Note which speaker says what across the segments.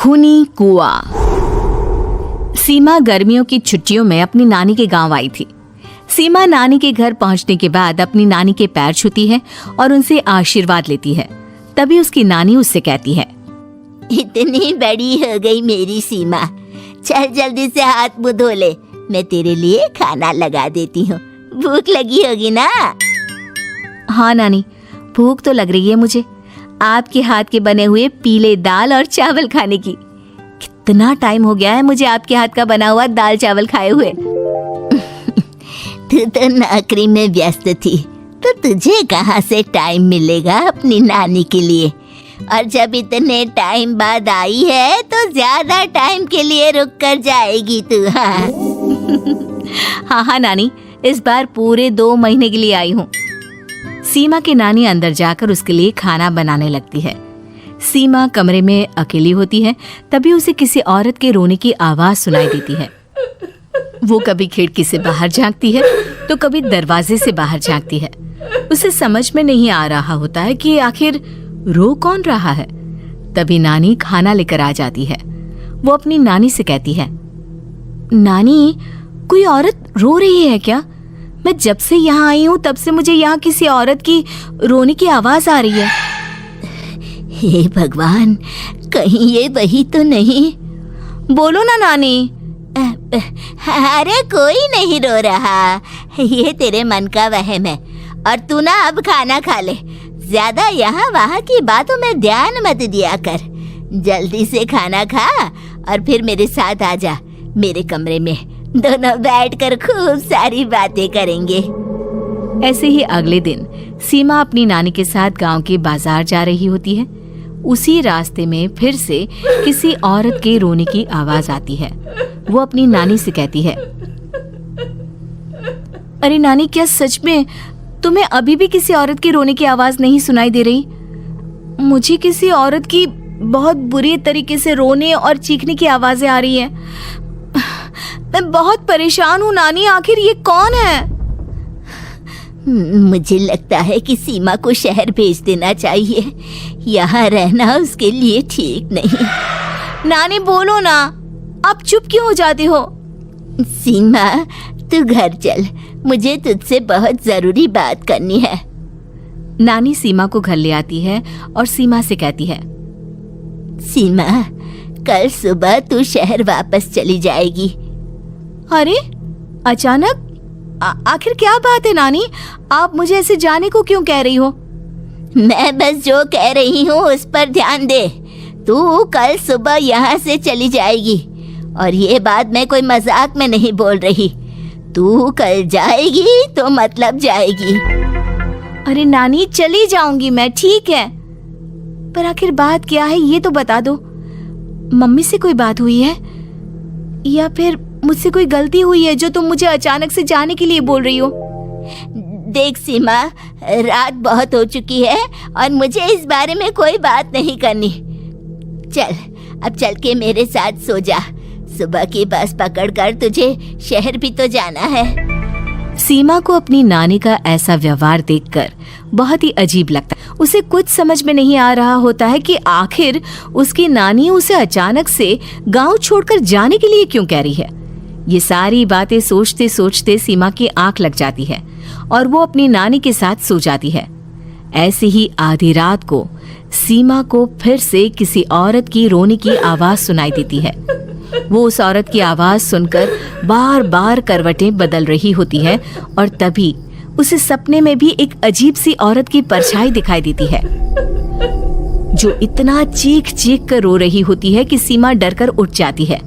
Speaker 1: खूनी कुआं। सीमा गर्मियों की छुट्टियों में अपनी नानी के गांव आई थी। सीमा नानी के घर पहुंचने के बाद अपनी नानी के पैर छूती है और उनसे आशीर्वाद लेती है। तभी उसकी नानी उससे कहती है,
Speaker 2: इतनी बड़ी हो गई मेरी सीमा, चल जल्दी से हाथ मुंह धो ले, मैं तेरे लिए खाना लगा देती हूँ। भूख लगी होगी ना?
Speaker 1: हाँ नानी, भूख तो लग रही है मुझे, आपके हाथ के बने हुए पीले दाल और चावल खाने की। कितना टाइम हो गया है मुझे आपके हाथ का बना हुआ दाल चावल खाए हुए।
Speaker 2: तू तो नौकरी में व्यस्त थी, तो तुझे कहाँ से टाइम मिलेगा अपनी नानी के लिए? और जब इतने टाइम बाद आई है तो ज्यादा टाइम के लिए रुक कर जाएगी तू।
Speaker 1: हाँ नानी, इस बार पूरे 2 महीने के लिए आई हूँ। सीमा की नानी अंदर जाकर उसके लिए खाना बनाने लगती है। सीमा कमरे में अकेली होती है, तभी उसे किसी औरत के रोने की आवाज सुनाई देती है। वो कभी खिड़की से बाहर झांकती है तो कभी दरवाजे से बाहर झांकती है। उसे समझ में नहीं आ रहा होता है कि आखिर रो कौन रहा है। तभी नानी खाना लेकर आ जाती है। वो अपनी नानी से कहती है, नानी, कोई औरत रो रही है क्या? मैं जब से यहाँ आई हूँ तब से मुझे यहाँ किसी औरत की रोने की आवाज आ रही है।
Speaker 2: हे भगवान, कहीं ये वही तो नहीं?
Speaker 1: बोलो ना नानी।
Speaker 2: अरे कोई नहीं रो रहा, ये तेरे मन का वहम है। और तू ना अब खाना खा ले, ज्यादा यहाँ वहाँ की बातों में ध्यान मत दिया कर। जल्दी से खाना खा और फिर मेरे साथ आ जा मेरे कमरे में, दोनों बैठकर खूब सारी बातें करेंगे।
Speaker 1: ऐसे ही अगले दिन सीमा अपनी नानी के साथ गांव के बाजार जा रही होती है। उसी रास्ते में फिर से किसी औरत के रोने की आवाज आती है। वो अपनी नानी से कहती है, अरे नानी, क्या सच में तुम्हें अभी भी किसी औरत की रोने की आवाज नहीं सुनाई दे रही? मुझे किसी औरत की बहुत बुरी तरीके से रोने और चीखने की आवाजें आ रही हैं। मैं बहुत परेशान हूँ नानी, आखिर ये कौन है?
Speaker 2: मुझे लगता है कि सीमा को शहर भेज देना चाहिए, यहाँ रहना उसके लिए ठीक नहीं।
Speaker 1: नानी बोलो ना, आप चुप क्यों हो जाती हो?
Speaker 2: सीमा, तू घर चल, मुझे तुझसे बहुत जरूरी बात करनी है।
Speaker 1: नानी सीमा को घर ले आती है और सीमा से कहती है,
Speaker 2: सीमा, कल सुबह तू शहर वापस चली जाएगी।
Speaker 1: अरे अचानक? आखिर क्या बात है नानी, आप मुझे ऐसे जाने को क्यों कह रही हो?
Speaker 2: मैं बस जो कह रही हूँ उस पर ध्यान दे। तू कल सुबह यहाँ से चली जाएगी, और ये बात मैं कोई मजाक में नहीं बोल रही। तू कल जाएगी तो मतलब जाएगी।
Speaker 1: अरे नानी, चली जाऊंगी मैं, ठीक है, पर आखिर बात क्या है ये तो बता दो। मम्मी से कोई बात हुई है या फिर मुझसे कोई गलती हुई है जो तुम मुझे अचानक से जाने के लिए बोल रही हो?
Speaker 2: देख सीमा, रात बहुत हो चुकी है और मुझे इस बारे में कोई बात नहीं करनी। चल, अब चल के मेरे साथ सो जा। सुबह की बस पकड़कर तुझे शहर भी तो जाना है।
Speaker 1: सीमा को अपनी नानी का ऐसा व्यवहार देखकर बहुत ही अजीब लगता है। उसे कुछ समझ में नहीं आ रहा होता है कि आखिर उसकी नानी उसे अचानक से गांव छोड़कर जाने के लिए क्यों कह रही है। ये सारी बातें सोचते सोचते सीमा की आंख लग जाती है और वो अपनी नानी के साथ सो जाती है। ऐसे ही आधी रात को सीमा को फिर से किसी औरत की रोने की आवाज सुनाई देती है। वो उस औरत की आवाज सुनकर बार बार करवटें बदल रही होती है और तभी उसे सपने में भी एक अजीब सी औरत की परछाई दिखाई देती है, जो इतना चीख चीख कर रो रही होती है कि सीमा डरकर उठ जाती है।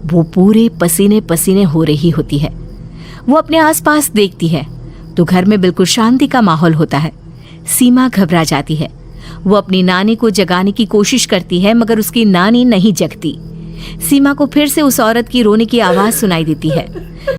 Speaker 1: वो पूरे पसीने पसीने हो रही होती है। वो अपने आसपास देखती है तो घर में बिल्कुल शांति का माहौल होता है। सीमा घबरा जाती है। वो अपनी नानी को जगाने की कोशिश करती है, मगर उसकी नानी नहीं जगती। सीमा को फिर से उस औरत की रोने की आवाज सुनाई देती है।